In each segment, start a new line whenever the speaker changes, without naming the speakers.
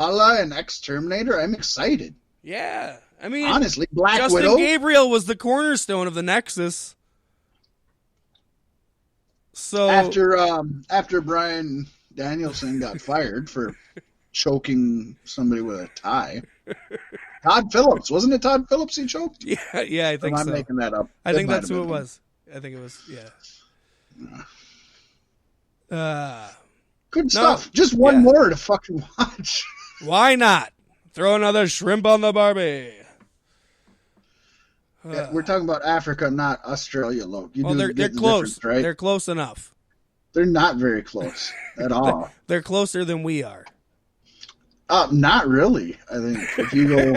and Exterminator. I'm excited.
Yeah. I mean,
honestly, Black
Justin
Widow.
Gabriel was the cornerstone of the Nexus. So
after Bryan Danielson got fired for choking somebody with a tie. Todd Phillips. Wasn't it Todd Phillips he choked?
Yeah, I think so.
I'm making that up.
I think that's who it was. I think it was,
Good stuff. Just one more to fucking watch.
Why not? Throw another shrimp on the Barbie.
We're talking about Africa, not Australia, Loke.
They're close, right? They're close enough.
They're not very close at all.
They're closer than we are.
Not really. I think if you go,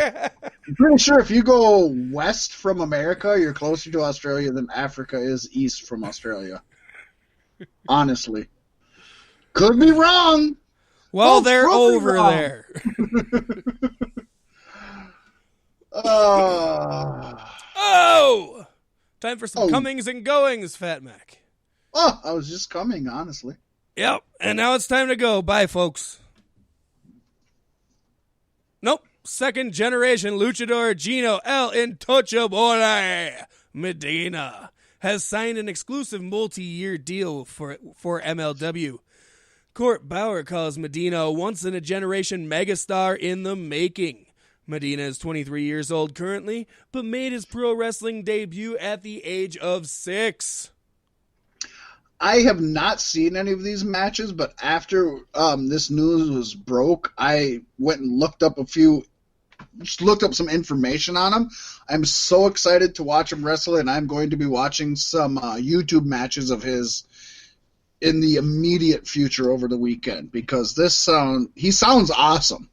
I'm pretty sure if you go west from America, you're closer to Australia than Africa is east from Australia. Honestly, could be wrong.
Well, they're over there. Time for some comings and goings, Fat Mack.
Oh, I was just coming, honestly.
Yep, and now it's time to go. Bye, folks. Nope. Second generation luchador Gino El Intouchable Medina has signed an exclusive multi-year deal for MLW. Court Bauer calls Medina a once-in-a-generation megastar in the making. Medina is 23 years old currently, but made his pro wrestling debut at the age of 6.
I have not seen any of these matches, but after this news was broke, I went and looked up some information on him. I'm so excited to watch him wrestle, and I'm going to be watching some YouTube matches of his in the immediate future over the weekend because he sounds awesome.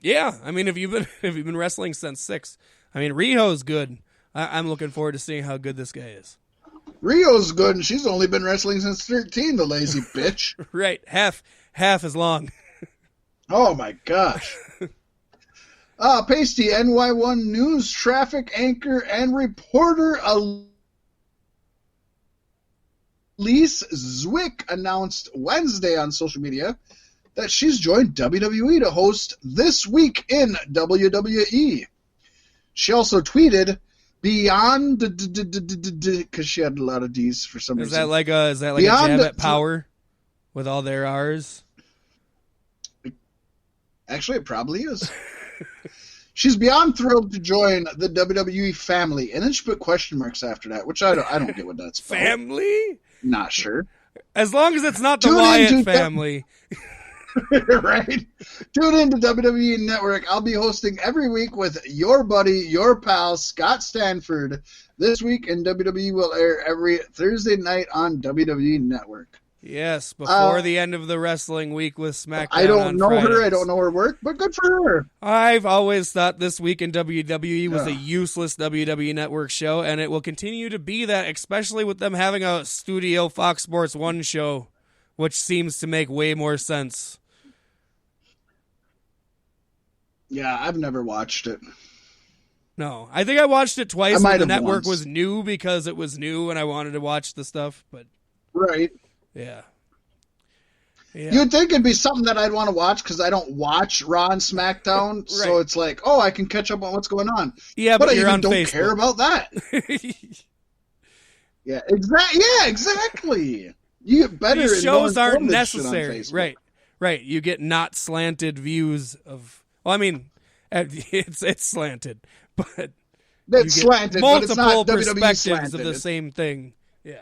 Yeah, I mean, if you've been wrestling since 6, I mean, Riho's good. I'm looking forward to seeing how good this guy is.
Rio's good, and she's only been wrestling since 13, the lazy bitch.
Right, half as long.
Oh, my gosh. Paystee, NY1 News traffic anchor and reporter Elise Zwick announced Wednesday on social media that she's joined WWE to host This Week in WWE. She also tweeted, Beyond because she had a lot of D's for some reason.
Is that like a jab at Power with all their R's?
Actually, it probably is. She's beyond thrilled to join the WWE family, and then she put question marks after that, which I don't get what that's about.
Family?
Not sure.
As long as it's not the Wyatt family.
Right? Tune in to WWE Network. I'll be hosting every week with your buddy, your pal, Scott Stanford. This Week in WWE will air every Thursday night on WWE Network.
Yes, before the end of the wrestling week with SmackDown.
I don't know
Fridays.
her. I don't know her work, but good for her.
I've always thought This Week in WWE was a useless WWE Network show, and it will continue to be that, especially with them having a studio Fox Sports 1 show, which seems to make way more sense.
Yeah, I've never watched it.
No, I think I watched it twice when the network
once.
was new because it was new and I wanted to watch the stuff, but...
Right.
Yeah.
You'd think it'd be something that I'd want to watch because I don't watch Raw and SmackDown, right. So it's like, I can catch up on what's going on.
Yeah, but you're
I
on
don't
Facebook.
Care about that. Yeah, exactly. You get better.
These shows aren't necessary, right? You get not slanted views of. Well, I mean, it's slanted, but
it's slanted.
Multiple
but it's not
perspectives
WWE
of the same thing. Yeah,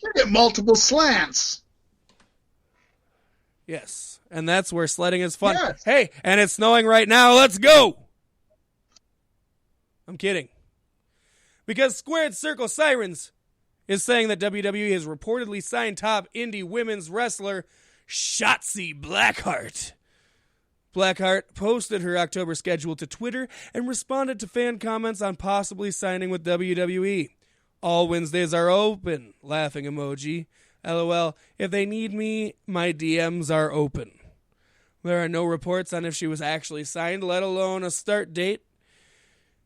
you get multiple slants.
Yes, and that's where sledding is fun.
Yes.
Hey, and it's snowing right now. Let's go. I'm kidding. Because Squared Circle Sirens is saying that WWE has reportedly signed top indie women's wrestler Shotzi Blackheart. Blackheart posted her October schedule to Twitter and responded to fan comments on possibly signing with WWE. All Wednesdays are open. Laughing emoji. LOL. If they need me, my DMs are open. There are no reports on if she was actually signed, let alone a start date.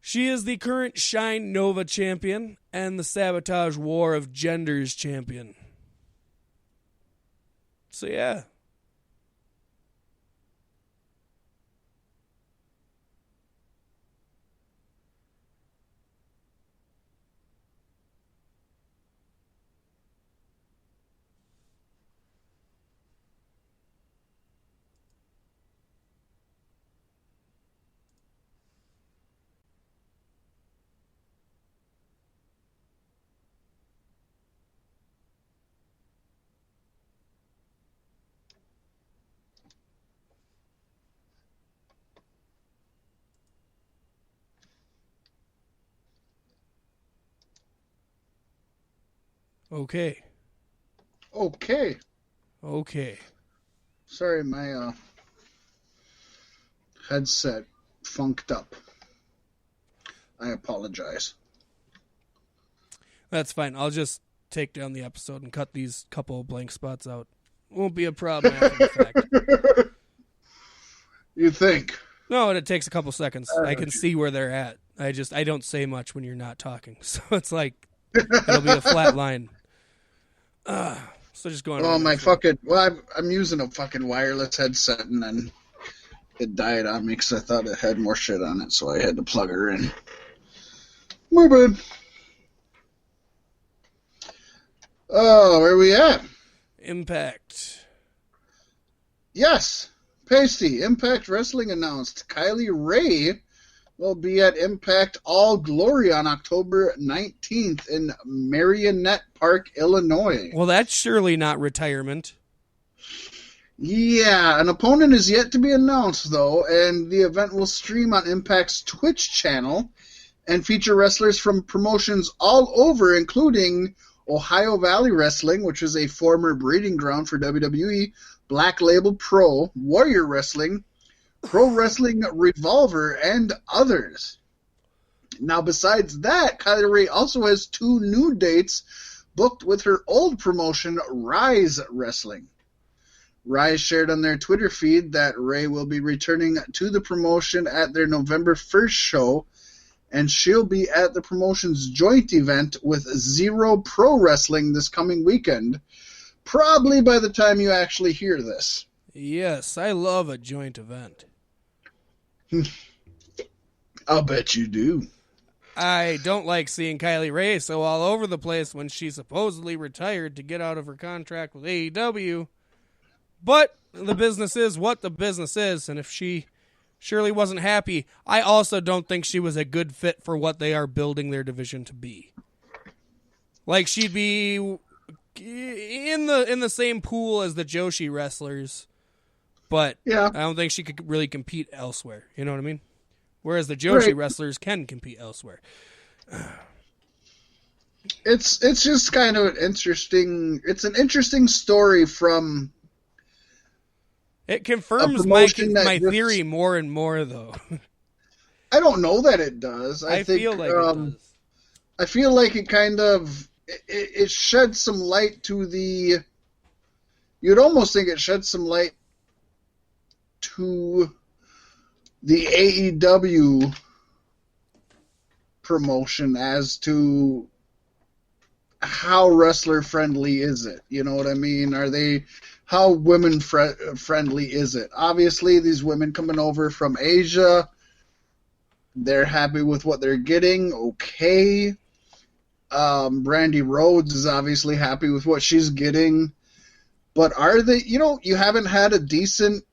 She is the current Shine Nova champion and the Sabotage War of Genders champion. So yeah. Okay.
Okay.
Okay.
Sorry, my headset funked up. I apologize.
That's fine. I'll just take down the episode and cut these couple of blank spots out. Won't be a problem after the fact.
You think?
No, it takes a couple seconds. I can see where they're at. I don't say much when you're not talking. So it's like, it'll be a flat line. So just going on.
Oh, my fucking... Well, I'm using a fucking wireless headset, and then it died on me because I thought it had more shit on it, so I had to plug her in. My bad. Oh, where are we at?
Impact.
Yes. Paystee, Impact Wrestling announced Kylie Ray will be at Impact All Glory on October 19th in Marionette Park, Illinois.
Well, that's surely not retirement.
Yeah, an opponent is yet to be announced, though, and the event will stream on Impact's Twitch channel and feature wrestlers from promotions all over, including Ohio Valley Wrestling, which is a former breeding ground for WWE, Black Label Pro, Warrior Wrestling, Pro Wrestling Revolver, and others. Now, besides that, Kylie Ray also has 2 new dates booked with her old promotion, Rise Wrestling. Rise shared on their Twitter feed that Ray will be returning to the promotion at their November 1st show, and she'll be at the promotion's joint event with Zero Pro Wrestling this coming weekend, probably by the time you actually hear this.
Yes, I love a joint event.
I'll bet you do.
I don't like seeing Kylie Ray so all over the place when she supposedly retired to get out of her contract with AEW. But the business is what the business is, and if she surely wasn't happy, I also don't think she was a good fit for what they are building their division to be. Like, she'd be in the same pool as the Joshi wrestlers, but
yeah.
I don't think she could really compete elsewhere. You know what I mean? Whereas the Joshi wrestlers can compete elsewhere.
It's just kind of an interesting story from...
It confirms my theory more and more, though.
I don't know that it does. I feel like it does. I feel like it kind of... It sheds some light to the... You'd almost think it sheds some light to the AEW promotion as to how wrestler friendly is it? You know what I mean? How women friendly is it? Obviously, these women coming over from Asia, they're happy with what they're getting. Okay. Brandy Rhodes is obviously happy with what she's getting. But are they, you haven't had a decent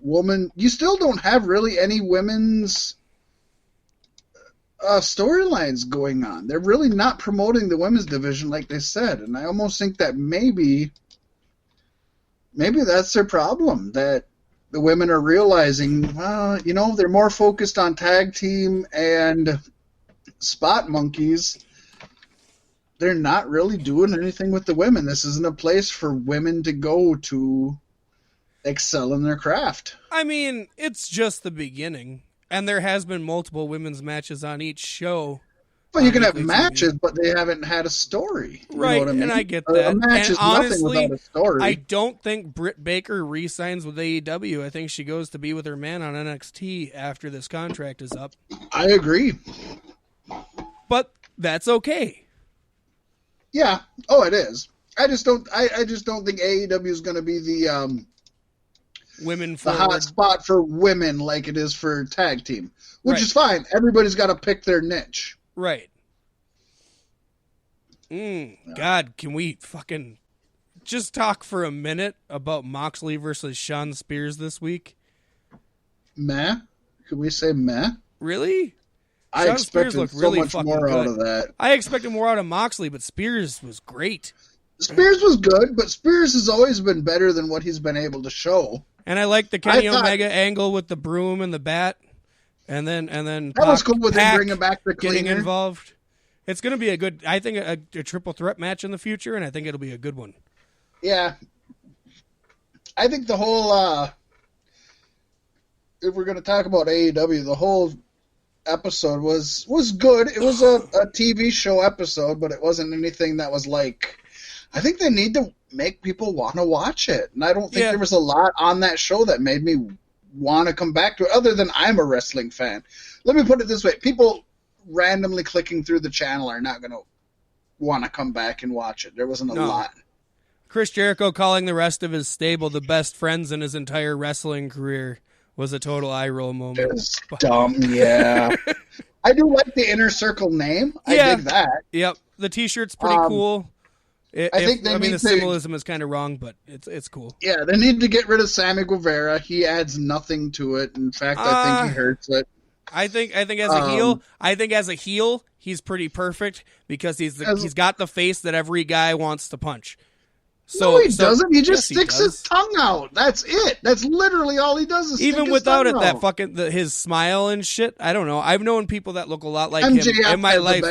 woman. You still don't have really any women's storylines going on. They're really not promoting the women's division like they said. And I almost think that maybe that's their problem, that the women are realizing, well, they're more focused on tag team and spot monkeys. They're not really doing anything with the women. This isn't a place for women to go to excel in their craft.
I mean, it's just the beginning, and there has been multiple women's matches on each show.
Well, you can have matches, but they haven't had a story.
Right,
know what I mean?
And I get that.
A match is honestly, nothing without a story.
I don't think Britt Baker re-signs with AEW. I think she goes to be with her man on NXT after this contract is up.
I agree.
But that's okay.
Yeah. Oh, it is. I just don't think AEW is going to be the hot spot for women like it is for tag team, which is fine. Everybody's got to pick their niche.
Right. God, can we fucking just talk for a minute about Moxley versus Sean Spears this week?
Meh? Could we say meh?
Really?
I expected so much more out of that.
I expected more out of Moxley, but Spears was great.
Spears was good, but Spears has always been better than what he's been able to show.
And I like the Kenny Omega angle with the broom and the bat, and then
that was cool with him bringing back the cleaner.
Getting involved. It's going to be a good, I think, a triple threat match in the future, and I think it'll be a good one.
Yeah. I think the whole, if we're going to talk about AEW, the whole episode was good. It was a TV show episode, but it wasn't anything that was like, I think they need to make people want to watch it. And I don't think there was a lot on that show that made me want to come back to it, other than I'm a wrestling fan. Let me put it this way. People randomly clicking through the channel are not going to want to come back and watch it. There wasn't a lot.
Chris Jericho calling the rest of his stable the best friends in his entire wrestling career was a total eye roll moment.
It was dumb, yeah. I do like the Inner Circle name. I dig that.
Yep. The T-shirt's pretty cool. The symbolism is kind of wrong, but it's cool.
Yeah, they need to get rid of Sammy Guevara. He adds nothing to it. In fact, I think he hurts it.
I think as a heel, he's pretty perfect because he's got the face that every guy wants to punch.
No, he doesn't. He just sticks his tongue out. That's it. That's literally all he does.
Even without it, that fucking his smile and shit. I don't know. I've known people that look a lot like him in my life.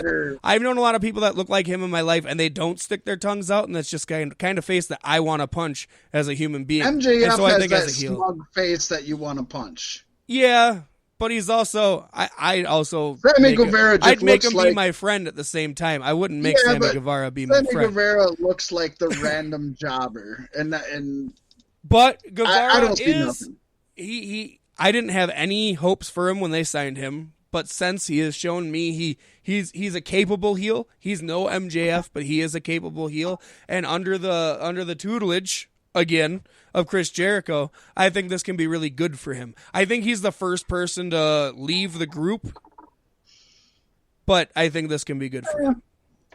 I've known a lot of people that look like him in my life, and they don't stick their tongues out, and that's just kind of face that I want to punch as a human being.
MJF has that smug face that you want to punch.
Yeah. But he's also, I'd make him be my friend at the same time. I wouldn't make Sammy Guevara be my friend.
Sammy Guevara looks like the random jobber,
but Guevara I didn't have any hopes for him when they signed him, but since he has shown me he's a capable heel. He's no MJF, but he is a capable heel, and under the tutelage again of Chris Jericho, I think this can be really good for him. I think he's the first person to leave the group, but I think this can be good for him.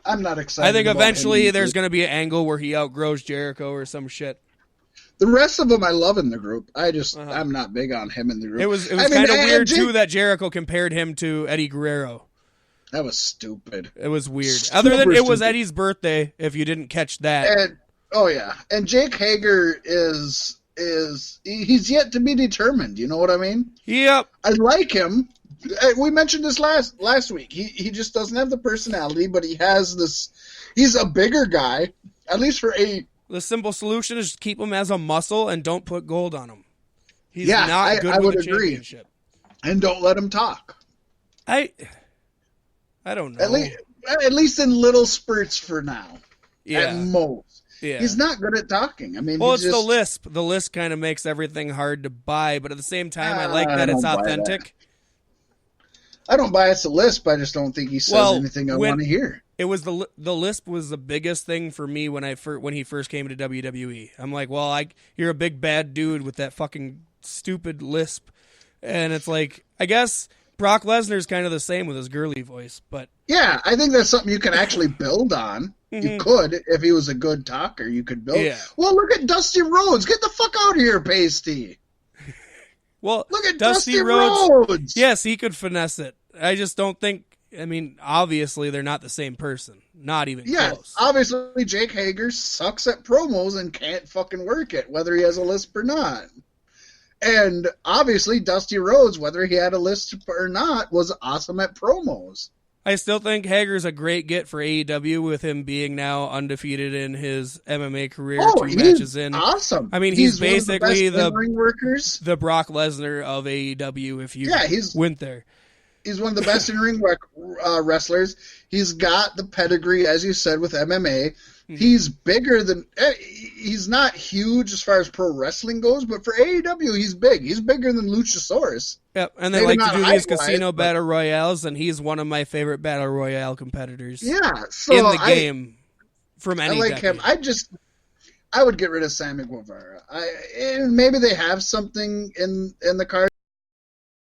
I'm not excited.
I think eventually there's going to be an angle where he outgrows Jericho or some shit.
The rest of them I love in the group. I'm not big on him in the group.
It was kind of weird too that Jericho compared him to Eddie Guerrero.
That was stupid.
It was weird. Other than it was Eddie's birthday, if you didn't catch that.
And Jake Hager he's yet to be determined. You know what I mean?
Yep.
I like him. We mentioned this last week. He just doesn't have the personality, but he has this. He's a bigger guy, at least for a.
The simple solution is keep him as a muscle and don't put gold on him. He's not good with the championship.
And don't let him talk.
I don't know.
At least in little spurts for now.
Yeah.
At most.
Yeah.
He's not good at talking. I mean,
it's the lisp. The lisp kind of makes everything hard to buy, but at the same time, I like that it's authentic.
I don't buy it's a lisp. I just don't think he says anything I want to hear.
It was the lisp was the biggest thing for me when he first came to WWE. I'm like, you're a big bad dude with that fucking stupid lisp, and it's like, I guess Brock Lesnar's kind of the same with his girly voice, but
yeah, I think that's something you can actually build on. Mm-hmm. You could, if he was a good talker, you could build. Yeah. Well, look at Dusty Rhodes. Get the fuck out of here, Paystee.
Well,
look at Dusty Rhodes.
Yes, he could finesse it. I just don't think. I mean, obviously, they're not the same person. Not even close.
Obviously, Jake Hager sucks at promos and can't fucking work it, whether he has a lisp or not. And obviously, Dusty Rhodes, whether he had a lisp or not, was awesome at promos.
I still think Hager's a great get for AEW with him being now undefeated in his MMA career. 2 matches in.
Awesome.
I mean, he's basically
the
Brock Lesnar of AEW if you went there.
He's one of the best in-ring wrestlers. He's got the pedigree, as you said, with MMA. Mm-hmm. He's bigger than... He's not huge as far as pro wrestling goes, but for AEW, he's big. He's bigger than Luchasaurus.
Yep, and they like to do these casino battle royales, and he's one of my favorite battle royale competiters.
Yeah, so
in the game from any
I like
decade.
him. I would get rid of Sammy Guevara. Maybe they have something in the card